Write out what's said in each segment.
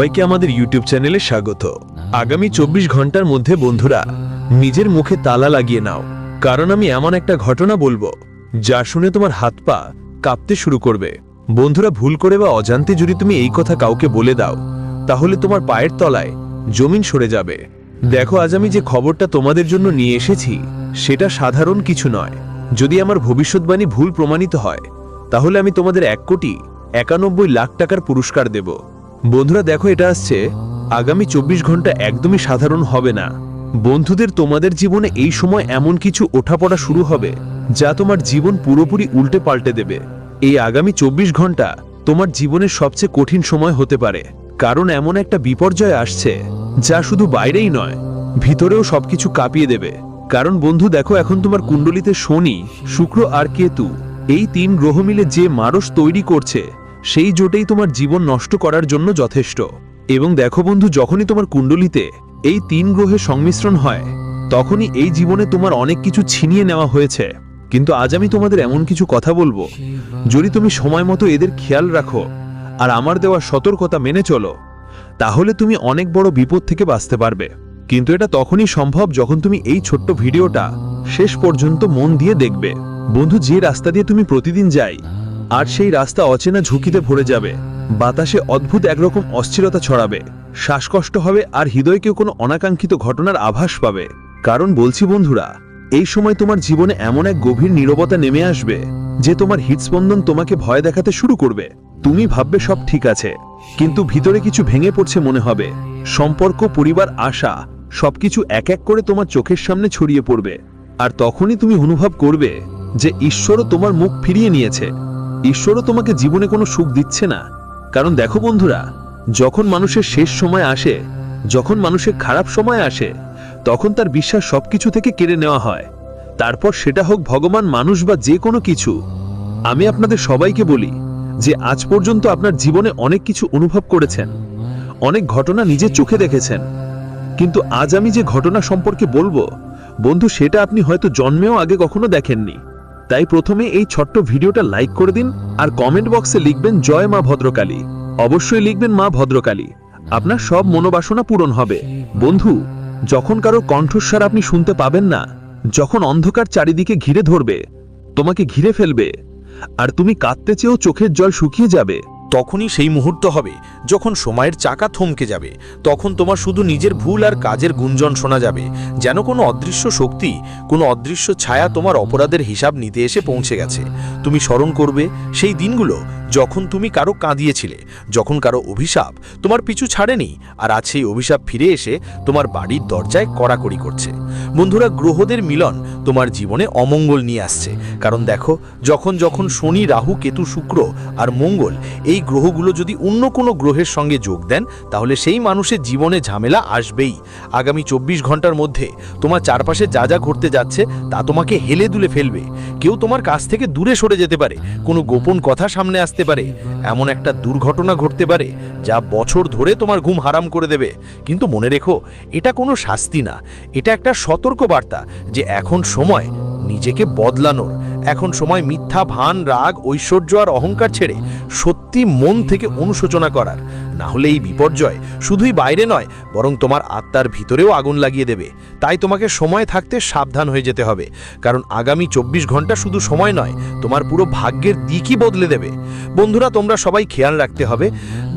সবাইকে আমাদের ইউটিউব চ্যানেলে স্বাগত। আগামী 24 ঘন্টার মধ্যে বন্ধুরা নিজের মুখে তালা লাগিয়ে নাও, কারণ আমি এমন একটা ঘটনা বলবো যা শুনে তোমার হাত পা কাঁপতে শুরু করবে। বন্ধুরা, ভুল করে বা অজান্তে যদি তুমি এই কথা কাউকে বলে দাও, তাহলে তোমার পায়ের তলায় জমিন সরে যাবে। দেখো, আজ আমি যে খবরটা তোমাদের জন্য নিয়ে এসেছি সেটা সাধারণ কিছু নয়। যদি আমার ভবিষ্যৎবাণী ভুল প্রমাণিত হয়, তাহলে আমি তোমাদের 1,91,00,000 টাকার পুরস্কার দেব। বন্ধুরা দেখো, এটা আসছে আগামী 24 ঘন্টা একদমই সাধারণ হবে না। বন্ধুদের, তোমাদের জীবনে এই সময় এমন কিছু ওঠাপড়া শুরু হবে যা তোমার জীবন পুরোপুরি উল্টে পাল্টে দেবে। এই আগামী 24 ঘন্টা তোমার জীবনের সবচেয়ে কঠিন সময় হতে পারে, কারণ এমন একটা বিপর্যয় আসছে যা শুধু বাইরেই নয়, ভিতরেও সবকিছু কাঁপিয়ে দেবে। কারণ বন্ধু দেখো, এখন তোমার কুণ্ডলিতে শনি, শুক্র আর কেতু, এই 3 গ্রহ মিলে যে মারস তৈরি করছে, সেই জোটেই তোমার জীবন নষ্ট করার জন্য যথেষ্ট। এবং দেখো বন্ধু, যখনই তোমার কুণ্ডলিতে এই 3 গ্রহের সংমিশ্রণ হয়, তখনই এই জীবনে তোমার অনেক কিছু ছিনিয়ে নেওয়া হয়েছে। কিন্তু আজ আমি তোমাদের এমন কিছু কথা বলবো, যদি তুমি সময় মতো এদের খেয়াল রাখো আর আমার দেওয়া সতর্কতা মেনে চলো, তাহলে তুমি অনেক বড় বিপদ থেকে বাঁচতে পারবে। কিন্তু এটা তখনই সম্ভব যখন তুমি এই ছোট্ট ভিডিওটা শেষ পর্যন্ত মন দিয়ে দেখবে। বন্ধু, যে রাস্তা দিয়ে তুমি প্রতিদিন যাই, আর সেই রাস্তা অচেনা ঝুঁকিতে ভরে যাবে, বাতাসে অদ্ভুত একরকম অস্থিরতা ছড়াবে, শ্বাসকষ্ট হবে আর হৃদয়কেও কোনো অনাকাঙ্ক্ষিত ঘটনার আভাস পাবে। কারণ বলছি বন্ধুরা, এই সময় তোমার জীবনে এমন এক গভীর নীরবতা নেমে আসবে যে তোমার হৃদস্পন্দন তোমাকে ভয় দেখাতে শুরু করবে। তুমি ভাববে সব ঠিক আছে, কিন্তু ভিতরে কিছু ভেঙে পড়ছে মনে হবে। সম্পর্ক, পরিবার, আশা সবকিছু এক এক করে তোমার চোখের সামনে ছড়িয়ে পড়বে। আর তখনই তুমি অনুভব করবে যে ঈশ্বরও তোমার মুখ ফিরিয়ে নিয়েছে। ঈশ্বরও তোমাকে জীবনে কোনো সুখ দিচ্ছে না। কারণ দেখো বন্ধুরা, যখন মানুষের শেষ সময় আসে, যখন মানুষের খারাপ সময় আসে, তখন তার বিশ্বাস সবকিছু থেকে কেড়ে নেওয়া হয়। তারপর সেটা হোক ভগবান, মানুষ বা যে কোনো কিছু। আমি আপনাদের সবাইকে বলি যে আজ পর্যন্ত আপনার জীবনে অনেক কিছু অনুভব করেছেন, অনেক ঘটনা নিজের চোখে দেখেছেন, কিন্তু আজ আমি যে ঘটনা সম্পর্কে বলবো বন্ধু, সেটা আপনি হয়তো জন্মেও আগে কখনো দেখেননি। তাই প্রথমে এই ছোট্ট ভিডিওটা লাইক করে দিন আর কমেন্ট বক্সে লিখবেন জয় মা ভদ্রকালী। অবশ্যই লিখবেন মা ভদ্রকালী, আপনার সব মনোবাসনা পূরণ হবে। বন্ধু, যখন কারো কণ্ঠস্বর আপনি শুনতে পাবেন না, যখন অন্ধকার চারিদিকে ঘিরে ধরবে, তোমাকে ঘিরে ফেলবে, আর তুমি কাঁদতে চেয়েও চোখের জল শুকিয়ে যাবে, তখনই সেই মুহূর্ত হবে যখন সময়ের চাকা থমকে যাবে। তখন তোমার শুধু নিজের ভুল আর কাজের গুঞ্জন শোনা যাবে, যেন কোনো অদৃশ্য শক্তি, কোনো অদৃশ্য ছায়া তোমার অপরাধের হিসাব নিতে এসে পৌঁছে গেছে। তুমি স্মরণ করবে সেই দিনগুলো যখন তুমি কারো কাঁদিয়েছিলে, যখন কারো অভিশাপ তোমার পিছু ছাড়েনি, আর আজ সেই অভিশাপ ফিরে এসে তোমার বাড়ির দরজায় কড়াকড়ি করছে। বন্ধুরা, গ্রহদের মিলন তোমার জীবনে অমঙ্গল নিয়ে আসছে। কারণ দেখো, যখন যখন শনি, রাহু, কেতু, শুক্র আর মঙ্গল, এই গ্রহগুলো যদি অন্য কোনো গ্রহের সঙ্গে যোগ দেন, তাহলে সেই মানুষের জীবনে ঝামেলা আসবেই। আগামী 24 ঘন্টার মধ্যে তোমার চারপাশে যা যা ঘটতে যাচ্ছে তা তোমাকে হেলে দুলে ফেলবে। কেউ তোমার কাছ থেকে দূরে সরে যেতে পারে, কোনো গোপন কথা সামনে আসতে পারে, এমন একটা দুর্ঘটনা ঘটতে পারে যা বছর ধরে তোমার ঘুম হারাম করে দেবে। কিন্তু মনে রেখো, এটা কোনো শাস্তি না, এটা একটা সতর্ক বার্তা যে এখন সময় নিজেকে বদলানোর, এখন সময় মিথ্যা ভান, রাগ, ঐশ্বর্য আর অহংকার ছেড়ে সত্যি মন থেকে অনুশোচনা করার। না হলে এই বিপর্যয় শুধুই বাইরে নয়, বরং তোমার আত্মার ভিতরেও আগুন লাগিয়ে দেবে। তাই তোমাকে সময় থাকতে সাবধান হয়ে যেতে হবে, কারণ আগামী 24 ঘন্টা শুধু সময় নয়, তোমার পুরো ভাগ্যের দিকই বদলে দেবে। বন্ধুরা, তোমরা সবাই খেয়াল রাখতে হবে।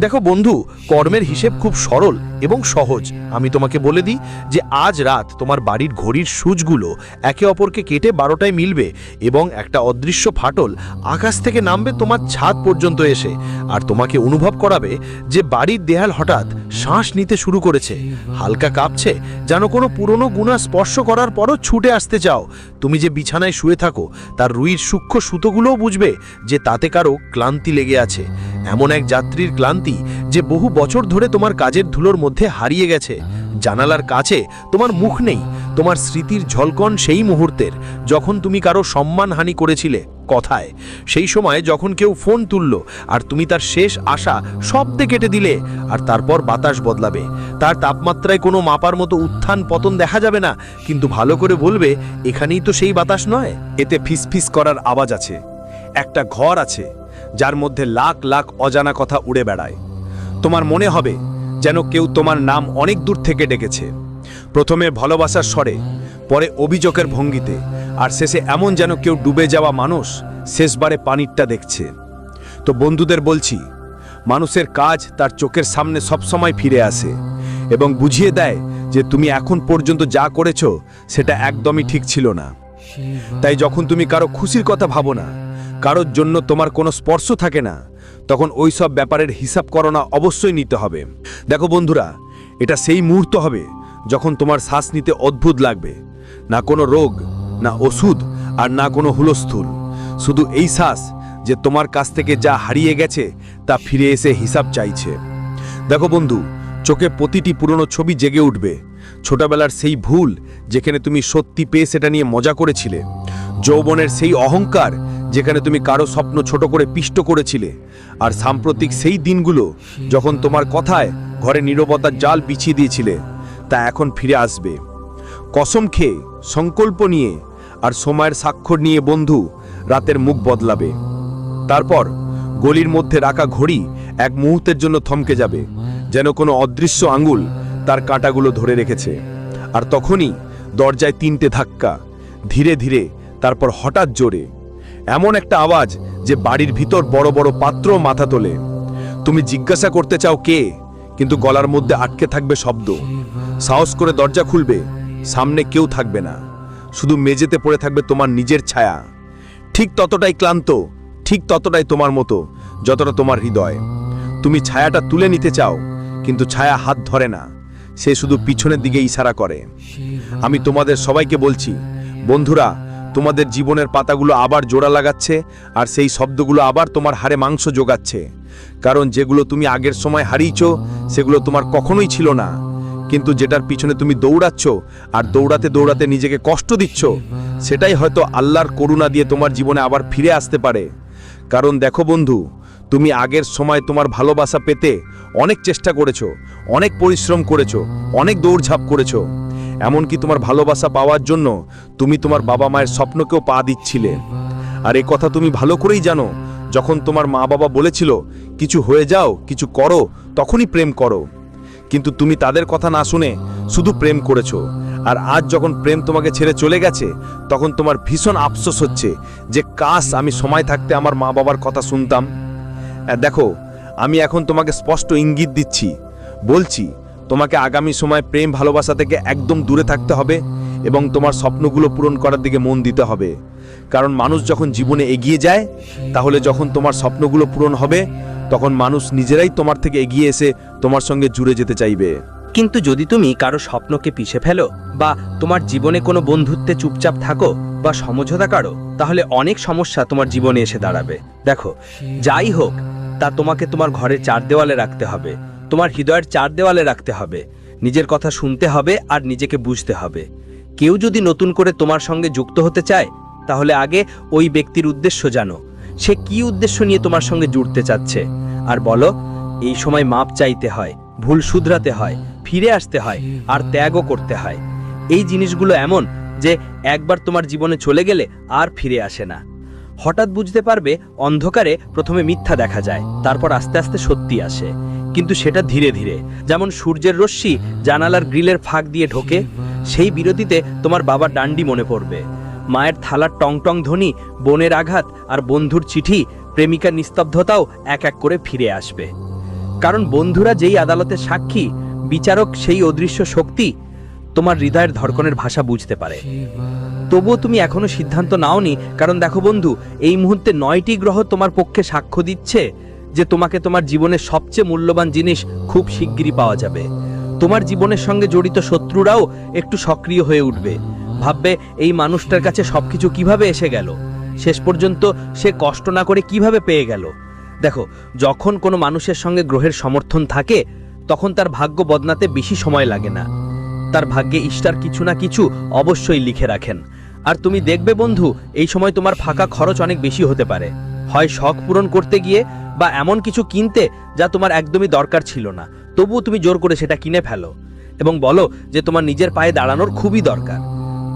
দেখো বন্ধু, কর্মের হিসেব খুব সরল এবং সহজ। আমি তোমাকে বলে দিই যে আজ রাত তোমার বাড়ির ঘড়ির সূচগুলো একে অপরকে কেটে 12টায় মিলবে, এবং একটা অদৃশ্য ফাটল আকাশ থেকে নামবে তোমার ছাদ পর্যন্ত এসে, আর তোমাকে অনুভব করাবে যে বাড়ির দেয়াল হঠাৎ শ্বাস নিতে শুরু করেছে, হালকা কাঁপছে, যেন কোনো পুরনো গুণা স্পর্শ করার পরও ছুটে আসতে চাও। তুমি যে বিছানায় শুয়ে থাকো, তার রুইর সূক্ষ্ম সুতোগুলোও বুঝবে যে তাতে কারো ক্লান্তি লেগে আছে, এমন এক যাত্রীর ক্লান্তি যে বহু বছর ধরে তোমার কাজের ধুলোর মধ্যে হারিয়ে গেছে। জানালার কাছে তোমার মুখ নেই, তোমার স্মৃতির ঝলকন সেই মুহূর্তের যখন তুমি কারো সম্মানহানি করেছিলে কথায়, সেই সময় যখন কেউ ফোন তুলল আর তুমি তার শেষ আশা শব্দে কেটে দিলে। আর তারপর বাতাস বদলাবে, তার তাপমাত্রায় কোনো মাপার মতো উত্থান পতন দেখা যাবে না, কিন্তু ভালো করে বলবে এখানেই তো সেই বাতাস নয়। এতে ফিসফিস করার আওয়াজ আছে, একটা ঘর আছে যার মধ্যে লাখ লাখ অজানা কথা উড়ে বেড়ায়। তোমার মনে হবে যেন কেউ তোমার নাম অনেক দূর থেকে ডেকেছে। প্রথমে ভালোবাসার স্বরে, পরে অভিযোগের ভঙ্গিতে, আর শেষে এমন যেন কেউ ডুবে যাওয়া মানুষ শেষবারে পানিরটা দেখছে। তো বন্ধুদের বলছি, মানুষের কাজ তার চোখের সামনে সবসময় ফিরে আসে এবং বুঝিয়ে দেয় যে তুমি এখন পর্যন্ত যা করেছো সেটা একদমই ঠিক ছিল না। তাই যখন তুমি কারো খুশির কথা ভাবো না, কারোর জন্য তোমার কোনো স্পর্শ থাকে না, তখন ওই সব ব্যাপারের হিসাব করোনা অবশ্যই নিতে হবে। দেখো বন্ধুরা, এটা সেই মুহূর্ত হবে যখন তোমার শ্বাস নিতে অদ্ভুত লাগবে, না কোনো রোগ, না ওষুধ, আর না কোনো হুলস্থুল, শুধু এই শ্বাস যে তোমার কাছ থেকে যা হারিয়ে গেছে তা ফিরে এসে হিসাব চাইছে। দেখো বন্ধু, চোখে প্রতিটি পুরনো ছবি জেগে উঠবে। ছোটবেলার সেই ভুল যেখানে তুমি সত্যি পেয়ে সেটা নিয়ে মজা করেছিলে, যৌবনের সেই অহংকার যেখানে তুমি কারো স্বপ্ন ছোট করে পিষ্ট করেছিলে, আর সাম্প্রতিক সেই দিনগুলো যখন তোমার কথায় ঘরে নীরবতার জাল বিছিয়ে দিয়েছিলে, তা এখন ফিরে আসবে। কসম খেয়ে, সংকল্প নিয়ে আর সময়ের স্বাক্ষর নিয়ে বন্ধু, রাতের মুখ বদলাবে। তারপর গলির মধ্যে রাখা ঘড়ি এক মুহূর্তের জন্য থমকে যাবে, যেন কোনো অদৃশ্য আঙ্গুল তার কাঁটাগুলো ধরে রেখেছে। আর তখনই দরজায় 3টে ধাক্কা, ধীরে ধীরে, তারপর হঠাৎ জোরে, এমন একটা আওয়াজ যে বাড়ির ভিতর বড় বড় পাত্র মাথা তোলে। তুমি জিজ্ঞাসা করতে চাও কে, কিন্তু গলার মধ্যে আটকে থাকবে শব্দ। সাহস করে দরজা খুলবে, সামনে কেউ থাকবে না, শুধু মেঝেতে পড়ে থাকবে তোমার নিজের ছায়া। ঠিক ততটাই ক্লান্ত, ঠিক ততটাই তোমার মতো যতটা তোমার হৃদয়। তুমি ছায়াটা তুলে নিতে চাও, কিন্তু ছায়া হাত ধরে না, সে শুধু পিছনের দিকে ইশারা করে। আমি তোমাদের সবাইকে বলছি, বন্ধুরা, তোমাদের জীবনের পাতাগুলো আবার জোড়া লাগাচ্ছে, আর সেই শব্দগুলো আবার তোমার হাড়ে মাংস যোগাচ্ছে। কারণ যেগুলো তুমি আগের সময় হারিয়েছো সেগুলো তোমার কখনোই ছিল না, কিন্তু যেটার পিছনে তুমি দৌড়াচ্ছ আর দৌড়াতে দৌড়াতে নিজেকে কষ্ট দিচ্ছ, সেটাই হয়তো আল্লাহর করুণা দিয়ে তোমার জীবনে আবার ফিরে আসতে পারে। কারণ দেখো বন্ধু, তুমি আগের সময় তোমার ভালোবাসা পেতে অনেক চেষ্টা করেছো, অনেক পরিশ্রম করেছো, অনেক দৌড়ঝাঁপ করেছো। এমনকি তোমার ভালোবাসা পাওয়ার জন্য তুমি তোমার বাবা মায়ের স্বপ্নকেও পা দিচ্ছিলে। আর এই কথা তুমি ভালো করেই জানো, যখন তোমার মা বাবা বলেছিল কিছু হয়ে যাও, কিছু করো, তখনই প্রেম করো। কিন্তু তুমি তাদের কথা না শুনে শুধু প্রেম করেছো। আর আজ যখন প্রেম তোমাকে ছেড়ে চলে গেছে, তখন তোমার ভীষণ আফসোস হচ্ছে যে কাশ আমি সময় থাকতে আমার মা বাবার কথা শুনতাম। দেখো, আমি এখন তোমাকে স্পষ্ট ইঙ্গিত দিচ্ছি, বলছি তোমাকে আগামী সময় প্রেম ভালোবাসা থেকে একদম দূরে থাকতে হবে এবং তোমার স্বপ্নগুলো পূরণ করার দিকে মন দিতে হবে। কারণ মানুষ যখন জীবনে এগিয়ে যায়, তাহলে যখন তোমার স্বপ্নগুলো পূরণ হবে, তখন মানুষ নিজেরাই তোমার থেকে এগিয়ে এসে তোমার সঙ্গে জুড়ে যেতে চাইবে। কিন্তু যদি তুমি কারো স্বপ্নকে পিষে ফেলো, বা তোমার জীবনে কোনো বন্ধুত্বে চুপচাপ থাকো বা সমঝোতা করো, তাহলে অনেক সমস্যা তোমার জীবনে এসে দাঁড়াবে। দেখো, যাই হোক, তা তোমাকে তোমার ঘরের 4 দেওয়ালে রাখতে হবে, তোমার হৃদয়ের 4 দেওয়ালে রাখতে হবে। নিজের কথা শুনতে হবে আর নিজেকে বুঝতে হবে। কেউ যদি নতুন করে তোমার সঙ্গে যুক্ত হতে চায়, তাহলে আগে ওই ব্যক্তির উদ্দেশ্য জানো, সে কি উদ্দেশ্য নিয়ে তোমার সঙ্গে জুড়তে চাচ্ছে। আর বলো, এই সময় মাপ চাইতে হয়, ভুল শুধরাতে হয়, ফিরে আসতে হয়, আর ত্যাগও করতে হয়। এই জিনিসগুলো এমন যে একবার তোমার জীবনে চলে গেলে আর ফিরে আসে না। হঠাৎ বুঝতে পারবে, অন্ধকারে প্রথমে মিথ্যা দেখা যায়, তারপর আস্তে আস্তে সত্যি আসে, কিন্তু সেটা ধীরে ধীরে। যেমন সূর্যের রশ্মি জানালার গ্রিলের ফাঁক দিয়ে ঢোকে, সেই বিরতিতে তোমার বাবার ডান্ডি মনে পড়বে, মায়ের থালার টং টং ধ্বনি, বোনের আঘাত, আর বন্ধুর চিঠি, প্রেমিকার নিস্তব্ধতাও এক এক করে ফিরে আসবে। কারণ বন্ধুরা যেই আদালতের সাক্ষী, বিচারক সেই অদৃশ্য শক্তি তোমার হৃদয়ের ধড়কনের ভাষা বুঝতে পারে। তবুও তুমি এখনো সিদ্ধান্ত নাওনি, কারণ দেখো বন্ধু, এই মুহূর্তে 9টি গ্রহ তোমার পক্ষে সাক্ষ্য দিচ্ছে যে তোমাকে তোমার জীবনের সবচেয়ে মূল্যবান জিনিস খুব শিগগিরই পাওয়া যাবে। তোমার জীবনের সঙ্গে জড়িত শত্রুরাও একটু সক্রিয় হয়ে উঠবে, ভাববে এই মানুষটার কাছে সবকিছু কিভাবে এসে গেল, শেষ পর্যন্ত সে কষ্ট না করে কিভাবে পেয়ে গেল। দেখো, যখন কোনো মানুষের সঙ্গে গ্রহের সমর্থন থাকে, তখন তার ভাগ্য বদলাতে বেশি সময় লাগে না। তার ভাগ্যে ঈশ্বর কিছু না কিছু অবশ্যই লিখে রাখেন। আর তুমি দেখবে বন্ধু, এই সময় তোমার ফাঁকা খরচ অনেক বেশি হতে পারে, হয় শখ পূরণ করতে গিয়ে, বা এমন কিছু কিনতে যা তোমার একদমই দরকার ছিল না, তবুও তুমি জোর করে সেটা কিনে ফেলো এবং বলো যে তোমার নিজের পায়ে দাঁড়ানোর খুবই দরকার।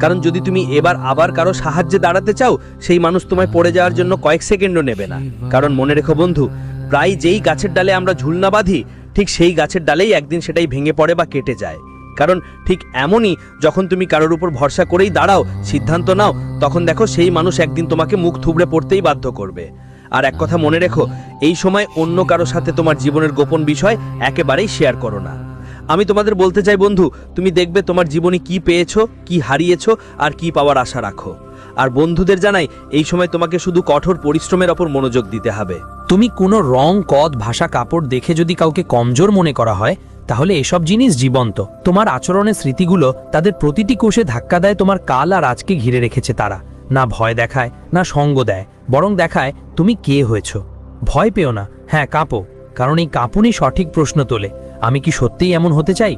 কারণ যদি তুমি এবার আবার কারো সাহায্যে দাঁড়াতে চাও, সেই মানুষ তোমায় পড়ে যাওয়ার জন্য কয়েক সেকেন্ডও নেবে না। কারণ মনে রেখো বন্ধু, প্রায় যেই গাছের ডালে আমরা ঝুলনা বাঁধি, ঠিক সেই গাছের ডালেই একদিন সেটাই ভেঙে পড়ে বা কেটে যায়। কারণ ঠিক এমনই, যখন তুমি কারোর উপর ভরসা করেই দাঁড়াও, সিদ্ধান্ত নাও, তখন দেখো সেই মানুষ একদিন তোমাকে মুখ থুবড়ে পড়তেই বাধ্য করবে। আর এক কথা মনে রেখো, এই সময় অন্য কারো সাথে তোমার জীবনের গোপন বিষয় একেবারেই শেয়ার করো না। আমি তোমাদের বলতে চাই বন্ধু, তুমি দেখবে তোমার জীবনে কি পেয়েছো, কি হারিয়েছো, আর কি পাওয়ার আশা রাখো। আর বন্ধুদের জানাই, এই সময় তোমাকে শুধু কঠোর পরিশ্রমের ওপর মনোযোগ দিতে হবে। তুমি কোনো রং, কদ, ভাষা, কাপড় দেখে যদি কাউকে কমজোর মনে করা হয়, তাহলে এসব জিনিস জীবন্ত। তোমার আচরণের স্মৃতিগুলো তাদের প্রতিটি কোষে ধাক্কা দেয় তোমার কাল আর আজকে ঘিরে রেখেছে তারা। না ভয় দেখায়, না সঙ্গ দেয়, বরং দেখায় তুমি কে হয়েছো। ভয় পেও না, হ্যাঁ কাঁপো, কারণ এই কাঁপুনি সঠিক প্রশ্ন তোলে, আমি কি সত্যিই এমন হতে চাই?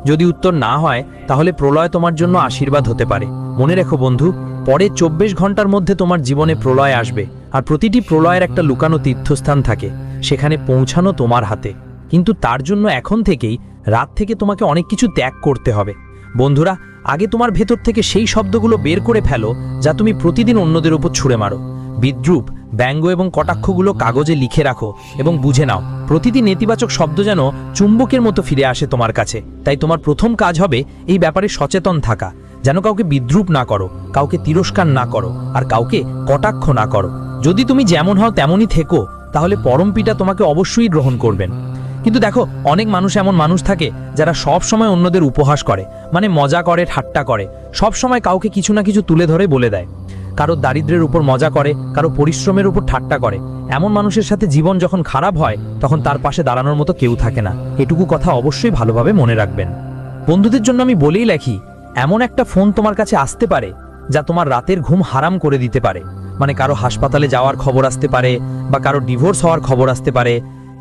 যদি উত্তর না হয়, তাহলে প্রলয় তোমার জন্য আশীর্বাদ হতে পারে। মনে রেখো বন্ধু, পরে 24 ঘন্টার মধ্যে তোমার জীবনে প্রলয় আসবে, আর প্রতিটি প্রলয়ের একটা লুকানো তীর্থস্থান থাকে, সেখানে পৌঁছানো তোমার হাতে। কিন্তু তার জন্য এখন থেকেই, রাত থেকে তোমাকে অনেক কিছু ত্যাগ করতে হবে। বন্ধুরা, আগে তোমার ভেতর থেকে সেই শব্দগুলো বের করে ফেলো যা তুমি প্রতিদিন অন্যদের উপর ছুঁড়ে মারো। বিদ্রূপ, ব্যঙ্গ এবং কটাক্ষগুলো কাগজে লিখে রাখো এবং বুঝে নাও, প্রতিটি নেতিবাচক শব্দ যেন চুম্বকের মতো ফিরে আসে তোমার কাছে। তাই তোমার প্রথম কাজ হবে এই ব্যাপারে সচেতন থাকা, যেন কাউকে বিদ্রূপ না করো, কাউকে তিরস্কার না করো, আর কাউকে কটাক্ষ না করো। যদি তুমি যেমন হও তেমনই থেকো, তাহলে পরমপিতা তোমাকে অবশ্যই গ্রহণ করবেন। কিন্তু দেখো, অনেক মানুষ এমন মানুষ থাকে যারা সব সময় অন্যদের উপহাস করে, মানে মজা করে, ঠাট্টা করে, সব সময় কাউকে কিছু না কিছু তুলে ধরে বলে দেয়। কারো দারিদ্র্যের উপর মজা করে, কারো পরিশ্রমের উপর ঠাট্টা করে। এমন মানুষের সাথে জীবন যখন খারাপ হয়, তখন তার পাশে দাঁড়ানোর মতো কেউ থাকে না। এটুকু কথা অবশ্যই ভালোভাবে মনে রাখবেন। বন্ধুদের জন্য আমি বলেই রাখি, এমন একটা ফোন তোমার কাছে আসতে পারে যা তোমার রাতের ঘুম হারাম করে দিতে পারে। মানে কারো হাসপাতালে যাওয়ার খবর আসতে পারে, বা কারো ডিভোর্স হওয়ার খবর আসতে পারে।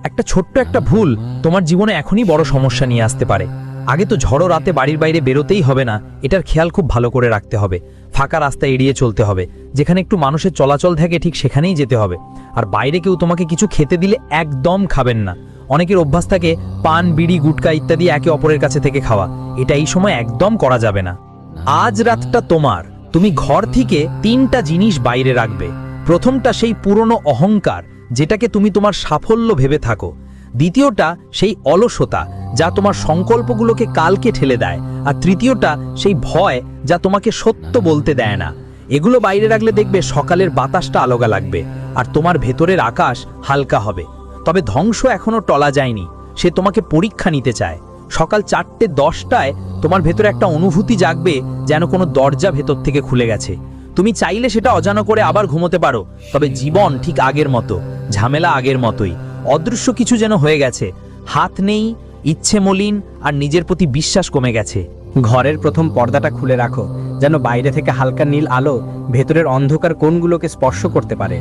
একটা ছোট্ট একটা ভুল তোমার জীবনে এখনই বড় সমস্যা নিয়ে আসতে পারে। আগে তো ঝড়ো রাতে বাড়ির বাইরে বেরোতেই হবে না, এটার খেয়াল খুব ভালো করে রাখতে হবে। ফাঁকা রাস্তা এড়িয়ে চলতে হবে, যেখানে একটু মানুষের চলাচল থাকে ঠিক সেখানেই যেতে হবে। আর বাইরে কেউ তোমাকে কিছু খেতে দিলে একদম খাবেন না। অনেকের অভ্যাস থাকে পান, বিড়ি, গুটকা ইত্যাদি একে অপরের কাছে থেকে খাওয়া, এটা এই সময় একদম করা যাবে না। আজ রাতটা তোমার, তুমি ঘর থেকে 3টা জিনিস বাইরে রাখবে। প্রথমটা সেই পুরনো অহংকার, যেটাকে তুমি তোমার সাফল্য ভেবে থাকো। দ্বিতীয়টা সেই অলসতা, যা তোমার সংকল্পগুলোকে কালকে ঠেলে দেয়। আর তৃতীয়টা সেই ভয়, যা তোমাকে সত্য বলতে দেয় না। এগুলো বাইরে রাখলে দেখবে সকালের বাতাসটা আলগা লাগবে, আর তোমার ভেতরের আকাশ হালকা হবে। তবে ধ্বংস এখনো টলা যায়নি, সে তোমাকে পরীক্ষা নিতে চায়। সকাল 4:10টায় তোমার ভেতরে একটা অনুভূতি জাগবে, যেন কোনো দরজা ভেতর থেকে খুলে গেছে। তুমি চাইলে সেটা অজানা করে আবার ঘুমোতে পারো, তবে জীবন ঠিক আগের মতো, ঝামেলা আগের মতোই। অদৃশ্য কিছু যেন হয়ে গেছে, হাত নেই, ইচ্ছে মলিন, আর নিজের প্রতি বিশ্বাস কমে গেছে। ঘরের প্রথম পর্দাটা খুলে রাখো, যেন বাইরে থেকে হালকা নীল আলো ভেতরের অন্ধকার কোণগুলোকে স্পর্শ করতে পারে।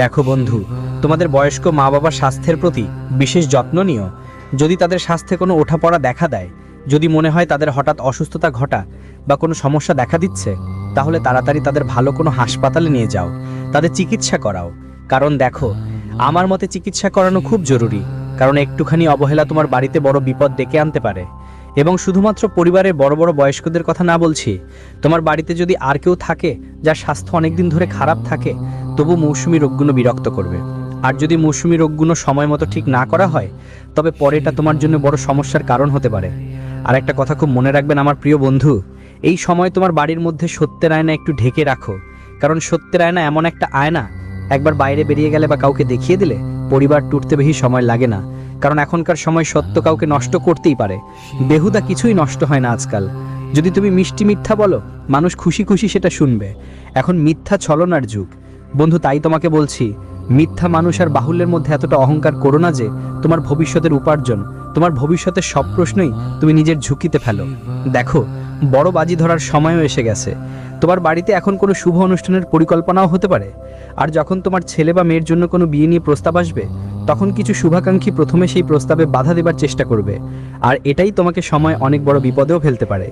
দেখো বন্ধু, তোমাদের বয়স্ক মা বাবার স্বাস্থ্যের প্রতি বিশেষ যত্ন নিও। যদি তাদের স্বাস্থ্যে কোনো ওঠাপড়া দেখা দেয়, যদি মনে হয় তাদের হঠাৎ অসুস্থতা ঘটা বা কোনো সমস্যা দেখা দিচ্ছে, তাহলে তাড়াতাড়ি তাদের ভালো কোনো হাসপাতালে নিয়ে যাও, তাদের চিকিৎসা করাও। কারণ দেখো, আমার মতে চিকিৎসা করানো খুব জরুরি, কারণ একটুখানি অবহেলা তোমার বাড়িতে বড় বিপদ ডেকে আনতে পারে। এবং শুধুমাত্র পরিবারের বড় বড় বয়স্কদের কথা না বলছি, তোমার বাড়িতে যদি আর কেউ থাকে যার স্বাস্থ্য অনেকদিন ধরে খারাপ থাকে, তবু মৌসুমি রোগগুলো বিরক্ত করবে। আর যদি মৌসুমি রোগগুলো সময় মতো ঠিক না করা হয়, তবে পরে এটা তোমার জন্য বড় সমস্যার কারণ হতে পারে। আর একটা কথা খুব মনে রাখবেন আমার প্রিয় বন্ধু, এই সময় তোমার বাড়ির মধ্যে সত্যের আয়না একটু ঢেকে রাখো। কারণ সত্যের আয়না এমন একটা আয়না, একবার বাইরে বেরিয়ে গেলে বা কাউকে দেখিয়ে দিলে পরিবার টুটতে বেশি সময় লাগে না। কারণ এখনকার সময় সত্য কাউকে নষ্ট করতেই পারে, বেহুদা কিছুই নষ্ট হয় না আজকাল। যদি তুমি মিষ্টি মিথ্যা বলো, মানুষ খুশি খুশি সেটা শুনবে। এখন মিথ্যা ছলনার যুগ বন্ধু, তাই তোমাকে বলছি, মিথ্যা মানুষ আর বাহুল্যের মধ্যে এতটা অহংকার করো না যে তোমার ভবিষ্যতের উপার্জন, তোমার ভবিষ্যতের সব প্রশ্নই তুমি নিজের ঝুঁকিতে ফেলো। দেখো, বড় বাজি ধরার সময়ও এসে গেছে। তোমার বাড়িতে এখন কোনো শুভ অনুষ্ঠানের পরিকল্পনাও হতে পারে। আর যখন তোমার ছেলে বা মেয়ের জন্য কোনো বিয়ে নিয়ে প্রস্তাব আসবে, তখন কিছু শুভাকাঙ্ক্ষী প্রথমে সেই প্রস্তাবে বাধা দেবার চেষ্টা করবে। আর এটাই তোমাকে সময় অনেক বড় বিপদেও ফেলতে পারে।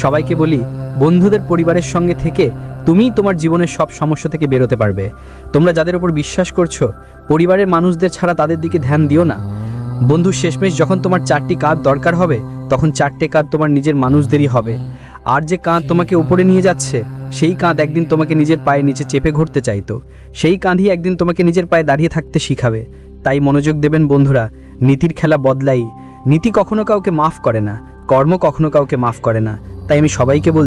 সবাইকে বলি, বন্ধুদের পরিবারের সঙ্গে থেকে তুমিই তোমার জীবনের সব সমস্যা থেকে বেরোতে পারবে। তোমরা যাদের উপর বিশ্বাস করছো, পরিবারের মানুষদের ছাড়া তাদের দিকে ধ্যান দিও না। বন্ধু, শেষমেশ যখন তোমার 4টি কাঁধ দরকার হবে, তখন 4টে কাঁধ তোমার নিজের মানুষদেরই হবে। আর যে কাঁধ তোমাকে উপরে নিয়ে যাচ্ছে, সেই কাঁধ একদিন তোমাকে নিজের পায়ে নিচে চেপে ঘুরতে চাইতো। সেই কাঁধই একদিন তোমাকে নিজের পায়ে দাঁড়িয়ে থাকতে শিখাবে। তাই মনোযোগ দেবেন বন্ধুরা, নীতির খেলা বদলাই, নীতি কখনো কাউকে মাফ করে না, কর্ম কখনো কাউকে মাফ করে না। তাই আমি সবাইকে